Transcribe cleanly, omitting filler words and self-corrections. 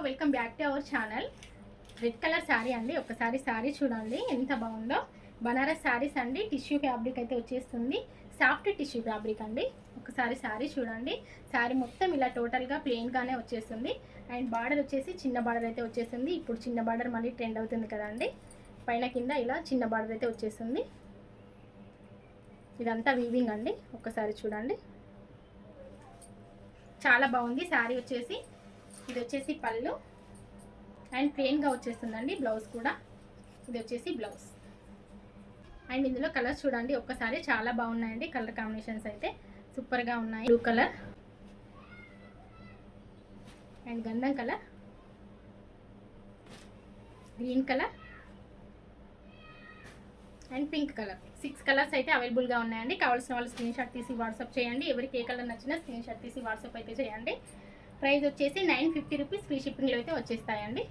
Welcome back to our channel. Red colour sari అండి. ఒకసారి శారీ చూడండి ఎంత బాగుందో. బనారస్ శారీస్ అండి. టిష్యూ ఫ్యాబ్రిక్ అయితే వచ్చేస్తుంది. సాఫ్ట్ టిష్యూ ఫ్యాబ్రిక్ అండి. ఒకసారి శారీ చూడండి. శారీ మొత్తం ఇలా టోటల్గా ప్లెయిన్గానే వచ్చేస్తుంది. అండ్ బార్డర్ వచ్చేసి చిన్న బార్డర్ అయితే వచ్చేస్తుంది. ఇప్పుడు చిన్న బార్డర్ మళ్ళీ ట్రెండ్ అవుతుంది కదండి. పైన కింద ఇలా చిన్న బార్డర్ అయితే వచ్చేస్తుంది. ఇదంతా వీవింగ్ అండి. ఒకసారి చూడండి, చాలా బాగుంది శారీ వచ్చేసి. ఇది వచ్చేసి పళ్ళు అండ్ ప్లెయిన్గా వచ్చేస్తుందండి. బ్లౌజ్ కూడా ఇది వచ్చేసి బ్లౌజ్. అండ్ ఇందులో కలర్స్ చూడండి ఒక్కసారి, చాలా బాగున్నాయండి. కలర్ కాంబినేషన్స్ అయితే సూపర్గా ఉన్నాయి. బ్లూ కలర్ అండ్ గంధం colour, green colour and pink colour. 6 colours అయితే అవైలబుల్గా ఉన్నాయండి. కావాల్సిన వాళ్ళు స్క్రీన్ షాట్ తీసి వాట్సాప్ చేయండి. ఎవరికి ఏ కలర్ నచ్చినా స్క్రీన్ షాట్ తీసి వాట్సాప్ అయితే చేయండి. ప్రైస్ వచ్చేసి 950 రూపీస్. ఫ్రీ షిప్పింగ్లో అయితే వచ్చేస్తాయండి.